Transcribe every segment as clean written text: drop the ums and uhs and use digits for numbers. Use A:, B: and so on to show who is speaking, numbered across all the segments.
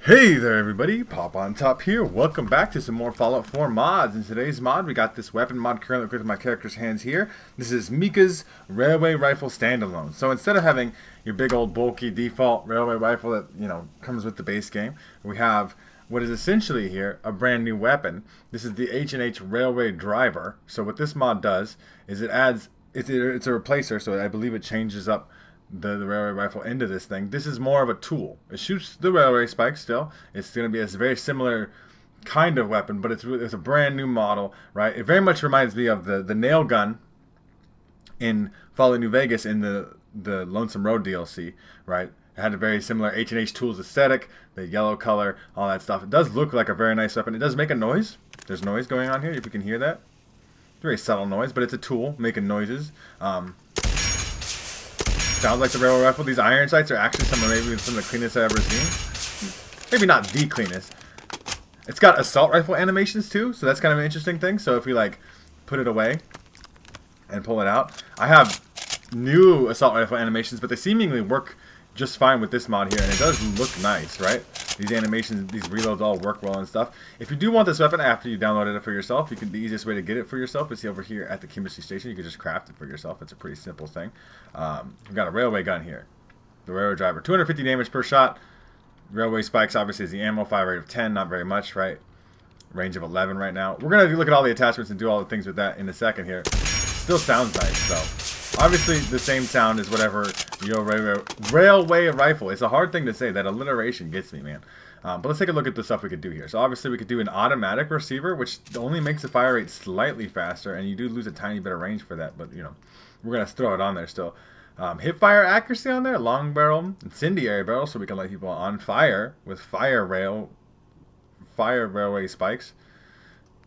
A: Hey there everybody, Pop on Top here. Welcome back to some more Fallout 4 mods. In today's mod, we got this weapon mod currently with my character's hands here. This is Mica's Railway Rifle Standalone. So instead of having your big old bulky default railway rifle that, comes with the base game, we have what is essentially here a brand new weapon. This is the H&H Railway Driver. So what this mod does is it adds, it's a replacer, so I believe it changes up the railway rifle into this thing. This is more of a tool. It shoots the railway spikes still. It's going to be a very similar kind of weapon, but it's a brand new model, right? It very much reminds me of the nail gun in Fallout New Vegas in the Lonesome Road DLC, right? It had a very similar H&H Tools aesthetic, the yellow color, all that stuff. It does look like a very nice weapon. It does make a noise. There's noise going on here, if you can hear that. Very subtle noise, but it's a tool making noises. Sounds like the railway rifle. These iron sights are actually some of the cleanest I've ever seen. Maybe not the cleanest. It's got assault rifle animations too, so that's kind of an interesting thing. So if we put it away and pull it out, I have new assault rifle animations, but they seemingly work just fine with this mod here, and it does look nice, right? These animations, these reloads all work well and stuff. If you do want this weapon after you downloaded it for yourself, the easiest way to get it for yourself is over here at the chemistry station. You can just craft it for yourself. It's a pretty simple thing. We've got a railway gun here. The railway driver. 250 damage per shot. Railway spikes, obviously, is the ammo. Fire rate of 10, not very much, right? Range of 11 right now. We're going to look at all the attachments and do all the things with that in a second here. Still sounds nice, though. Obviously, the same sound as whatever your railway rifle. It's a hard thing to say. That alliteration gets me, man. But let's take a look at the stuff we could do here. So obviously, we could do an automatic receiver, which only makes the fire rate slightly faster, and you do lose a tiny bit of range for that. But we're gonna throw it on there still. Hip fire accuracy on there, long barrel, incendiary barrel, so we can light people on fire with fire railway spikes.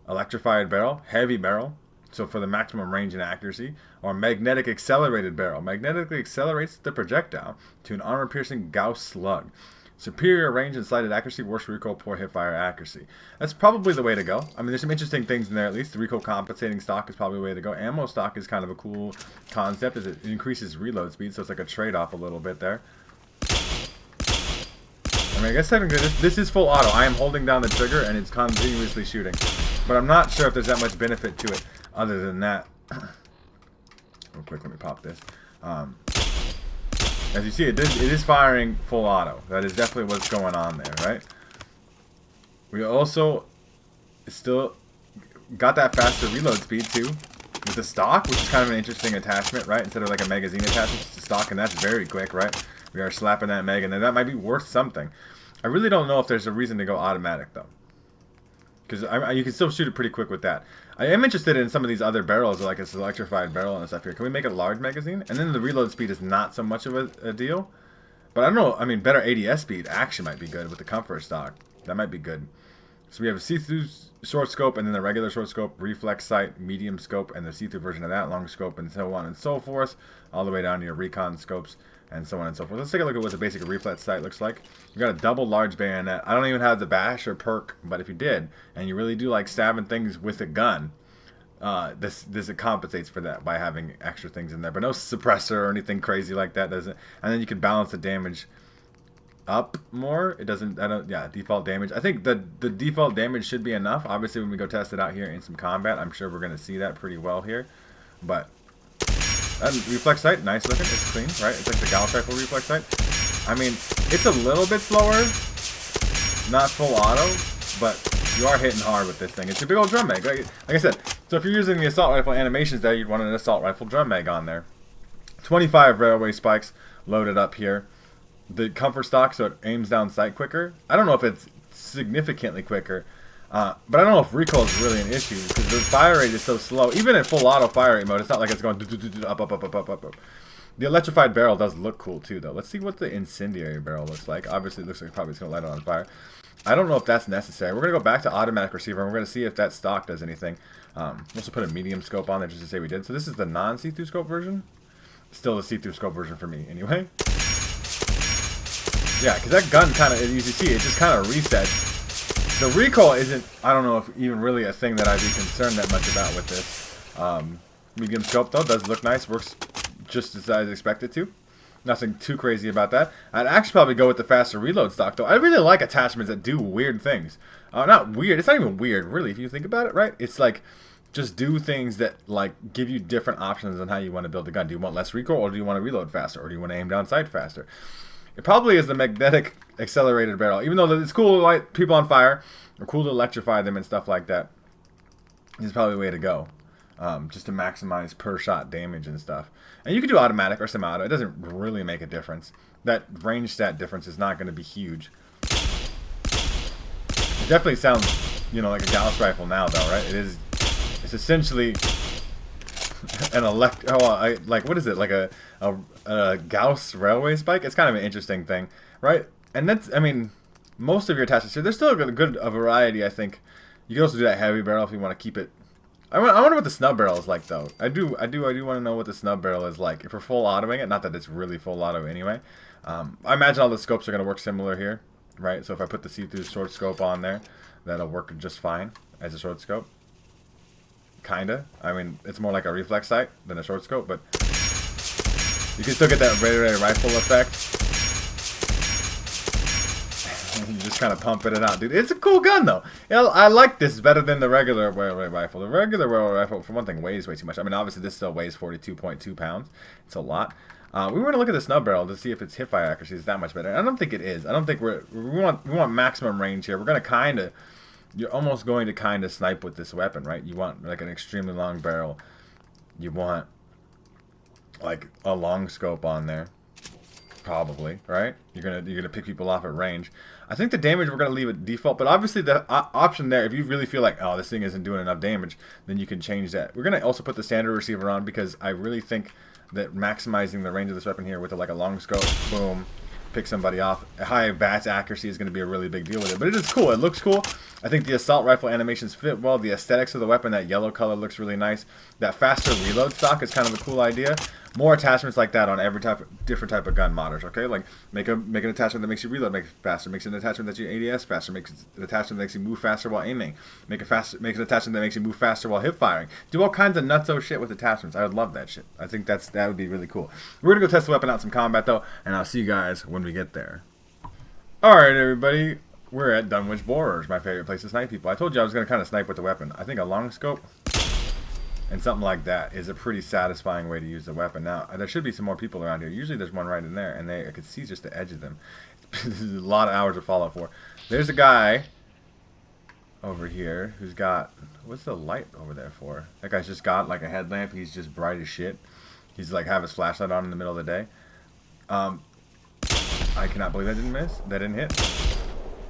A: Electrified barrel, heavy barrel. So for the maximum range and accuracy, or magnetic accelerated barrel. Magnetically accelerates the projectile to an armor-piercing gauss slug. Superior range and slighted accuracy, worse recoil, poor hipfire accuracy. That's probably the way to go. I mean, there's some interesting things in there at least. The recoil compensating stock is probably the way to go. Ammo stock is kind of a cool concept as it increases reload speed, so it's like a trade-off a little bit there. I mean, I guess technically this is full auto. I am holding down the trigger and it's continuously shooting. But I'm not sure if there's that much benefit to it other than that. Real quick, let me pop this. As you see, it is firing full auto. That is definitely what's going on there, right? We also still got that faster reload speed too with the stock, which is kind of an interesting attachment, right? Instead of like a magazine attachment, it's the stock, and that's very quick, right? We are slapping that mag, and then that might be worth something. I really don't know if there's a reason to go automatic though, because you can still shoot it pretty quick with that. I am interested in some of these other barrels, like this electrified barrel and stuff here. Can we make it a large magazine? And then the reload speed is not so much of a deal. But I don't know. I mean, better ADS speed actually might be good with the comfort stock. That might be good. So we have a see-through short scope, and then the regular short scope, reflex sight, medium scope, and the see-through version of that, long scope, and so on and so forth, all the way down to your recon scopes, and so on and so forth. Let's take a look at what the basic reflex sight looks like. We got a double large bayonet. I don't even have the bash or perk, but if you did, and you really do like stabbing things with a gun, this compensates for that by having extra things in there. But no suppressor or anything crazy like that, doesn't. And then you can balance the damage up more. It doesn't. Yeah, default damage. I think the default damage should be enough. Obviously, when we go test it out here in some combat, I'm sure we're going to see that pretty well here. But reflex sight, nice looking. It's clean, right? It's like the gauss rifle reflex sight. I mean, it's a little bit slower, not full auto, but you are hitting hard with this thing. It's a big old drum mag. Like I said, so if you're using the assault rifle animations there, you'd want an assault rifle drum mag on there. 25 railway spikes loaded up here. The comfort stock, so it aims down sight quicker. I don't know if it's significantly quicker, but I don't know if recoil is really an issue because the fire rate is so slow. Even in full auto fire rate mode, it's not like it's going up. The electrified barrel does look cool too, though. Let's see what the incendiary barrel looks like. Obviously, it looks like probably it's going to light it on fire. I don't know if that's necessary. We're going to go back to automatic receiver, and we're going to see if that stock does anything. Also put a medium scope on there just to say we did. So this is the non-see-through scope version. Still the see-through scope version for me, anyway. Yeah, because that gun kind of, as you see, it just kind of resets. The recoil isn't, I don't know if even really a thing that I'd be concerned that much about with this. Medium scope, though, does look nice. Works just as I expected to. Nothing too crazy about that. I'd actually probably go with the faster reload stock, though. I really like attachments that do weird things. Not weird. It's not even weird, really, if you think about it, right? It's like, just do things that, like, give you different options on how you want to build the gun. Do you want less recoil, or do you want to reload faster, or do you want to aim down sight faster? It probably is the magnetic accelerated barrel. Even though it's cool to light people on fire, or cool to electrify them and stuff like that, is probably the way to go. Just to maximize per shot damage and stuff. And you can do automatic or semi-auto. It doesn't really make a difference. That range stat difference is not going to be huge. It definitely sounds, you know, like a Gauss rifle now, though, right? It's essentially an like, what is it? Like a Gauss railway spike? It's kind of an interesting thing, right? And that's, I mean, most of your attachments here, there's still a good variety, I think. You can also do that heavy barrel if you want to keep it. I wonder what the snub barrel is like, though. I do want to know what the snub barrel is like. If we're full autoing it, not that it's really full auto anyway. I imagine all the scopes are going to work similar here, right? So if I put the see-through short scope on there, that'll work just fine as a short scope. Kinda. I mean, it's more like a reflex sight than a short scope, but you can still get that ray rifle effect. You just kind of pumping it out, dude. It's a cool gun, though. You know, I like this better than the regular railway rifle. The regular railway rifle, for one thing, weighs way too much. I mean, obviously, this still weighs 42.2 pounds. It's a lot. We were going to look at the snub barrel to see if its hipfire accuracy is that much better. I don't think it is. I don't think we want maximum range here. We're going to kind of, you're almost going to kind of snipe with this weapon, right? You want like an extremely long barrel. You want like a long scope on there. Probably, right? You're gonna pick people off at range. I think the damage we're gonna leave at default, but obviously the option there, if you really feel like, oh, this thing isn't doing enough damage, then you can change that. We're gonna also put the standard receiver on because I really think that maximizing the range of this weapon here with like a long scope, boom, pick somebody off. A high VATS accuracy is going to be a really big deal with it, but it is cool. It looks cool. I think the assault rifle animations fit well. The aesthetics of the weapon, that yellow color looks really nice. That faster reload stock is kind of a cool idea. More attachments like that on every different type of gun modders, okay? Like make an attachment that makes you reload faster, makes an attachment that you ADS faster, makes an attachment that makes you move faster while aiming, make an attachment that makes you move faster while hip firing. Do all kinds of nutso shit with attachments. I would love that shit. I think that would be really cool. We're gonna go test the weapon out in some combat though, and I'll see you guys when we get there. Alright everybody, we're at Dunwich Borers, my favorite place to snipe people. I told you I was gonna kind of snipe with the weapon. I think a long scope and something like that is a pretty satisfying way to use the weapon. Now, there should be some more people around here. Usually there's one right in there, and I could see just the edge of them. This is a lot of hours of fallout for. There's a guy over here who's got... What's the light over there for? That guy's just got, like, a headlamp. He's just bright as shit. He's, like, have his flashlight on in the middle of the day. I cannot believe that didn't miss. That didn't hit.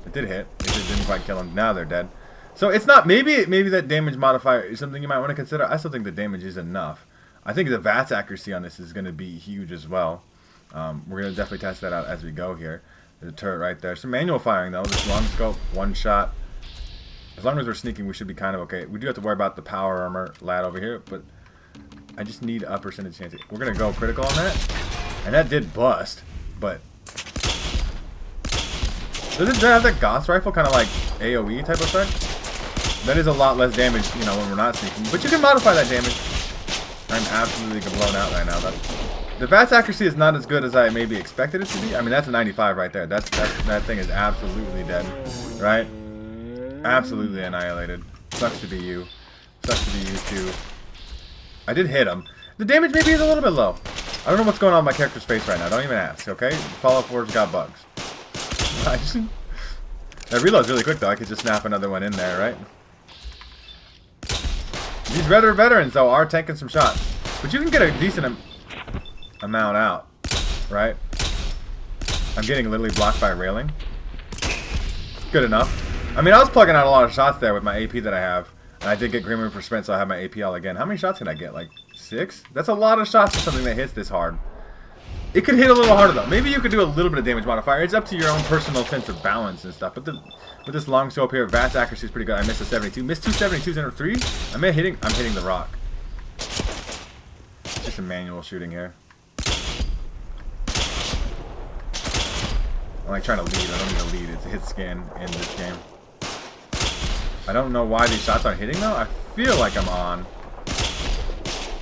A: It did hit. It just didn't quite kill him. Now they're dead. So it's not, maybe that damage modifier is something you might want to consider. I still think the damage is enough. I think the VATS accuracy on this is going to be huge as well. We're going to definitely test that out as we go here. There's a turret right there. Some manual firing though. This long scope, one shot. As long as we're sneaking, we should be kind of okay. We do have to worry about the power armor lad over here, but I just need a percentage chance. We're going to go critical on that. And that did bust, but... Doesn't that have that gauss rifle kind of like AoE type effect? That is a lot less damage, you know, when we're not sneaking. But you can modify that damage. I'm absolutely blown out right now. The VATS accuracy is not as good as I maybe expected it to be. I mean, that's a 95 right there. That thing is absolutely dead, right? Absolutely annihilated. Sucks to be you. Sucks to be you too. I did hit him. The damage maybe is a little bit low. I don't know what's going on with my character's face right now. Don't even ask, okay? Fallout 4's got bugs. That reload's really quick though. I could just snap another one in there, right? These Redder veterans though are taking some shots, but you can get a decent amount out, right? I'm getting literally blocked by railing. Good enough. I mean, I was plugging out a lot of shots there with my AP that I have, and I did get Grim Reaper Sprint, so I have my AP all again. How many shots can I get? Like 6? That's a lot of shots for something that hits this hard. It could hit a little harder though. Maybe you could do a little bit of damage modifier. It's up to your own personal sense of balance and stuff. But with this long scope here, VATS accuracy is pretty good. I missed a 72. Missed 2 72s and a 3. I'm hitting the rock. It's just a manual shooting here. I'm like trying to lead. I don't need to lead. It's a hit scan in this game. I don't know why these shots aren't hitting though. I feel like I'm on.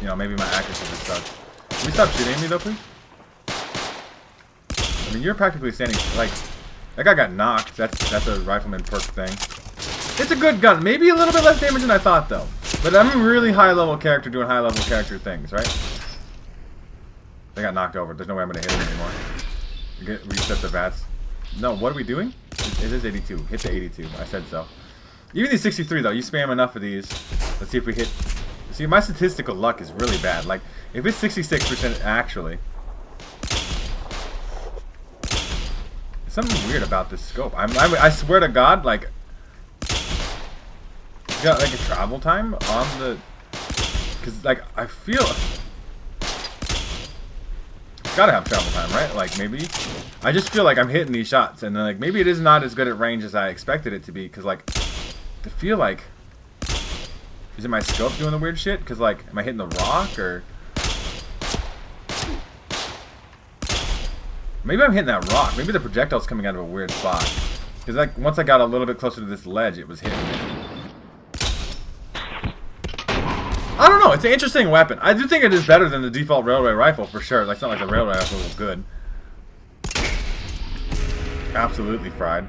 A: You know, maybe my accuracy just sucks. Can we stop shooting me though, please? I mean, you're practically standing, like, that guy got knocked. That's a rifleman perk thing. It's a good gun. Maybe a little bit less damage than I thought, though. But I'm a really high-level character doing high-level character things, right? They got knocked over. There's no way I'm going to hit him anymore. Reset the VATS. No, what are we doing? It is 82. Hit the 82. I said so. Even these 63, though. You spam enough of these. Let's see if we hit... See, my statistical luck is really bad. Like, if it's 66% actually... There's something weird about this scope. I swear to God, like... You got, like, a travel time on the... Because, like, I feel... It's gotta have travel time, right? Like, maybe... I just feel like I'm hitting these shots, and then, like, maybe it is not as good at range as I expected it to be, because, like... I feel like... Is it my scope doing the weird shit? Because, like, am I hitting the rock, or... Maybe I'm hitting that rock. Maybe the projectile's coming out of a weird spot. Because, like, once I got a little bit closer to this ledge, it was hitting me. I don't know. It's an interesting weapon. I do think it is better than the default railway rifle, for sure. Like, it's not like the railway rifle was good. Absolutely fried.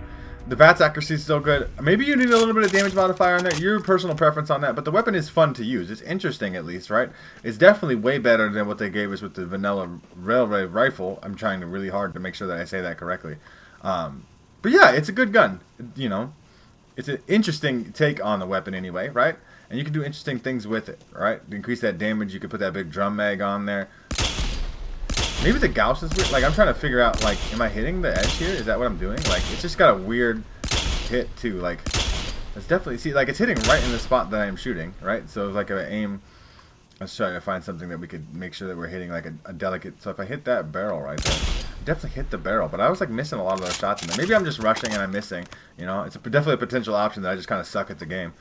A: The VATS accuracy is still good. Maybe you need a little bit of damage modifier on there. Your personal preference on that. But the weapon is fun to use. It's interesting, at least, right? It's definitely way better than what they gave us with the vanilla railway rifle. I'm trying really hard to make sure that I say that correctly. But yeah, it's a good gun. You know, it's an interesting take on the weapon anyway, right? And you can do interesting things with it, right? To increase that damage, you could put that big drum mag on there. Maybe the gauss is weird. Like, I'm trying to figure out, like, am I hitting the edge here? Is that what I'm doing? Like, it's just got a weird hit, too. Like, it's definitely... See, like, it's hitting right in the spot that I am shooting, right? So, like, if I aim... Let's try to find something that we could make sure that we're hitting, like, a delicate... So, if I hit that barrel right there... I definitely hit the barrel, but I was, like, missing a lot of those shots in there. Maybe I'm just rushing and I'm missing, you know? It's definitely a potential option that I just kind of suck at the game.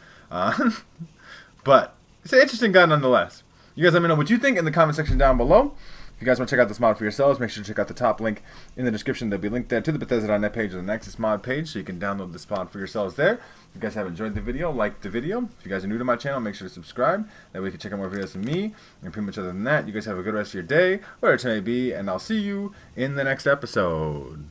A: But it's an interesting gun nonetheless. You guys let me know what you think in the comment section down below. If you guys want to check out this mod for yourselves, make sure to check out the top link in the description. There'll be a link there to the Bethesda.net page or the Nexus mod page, so you can download this mod for yourselves there. If you guys have enjoyed the video, like the video. If you guys are new to my channel, make sure to subscribe. That way you can check out more videos from me. And pretty much other than that, you guys have a good rest of your day, whatever it may be, and I'll see you in the next episode.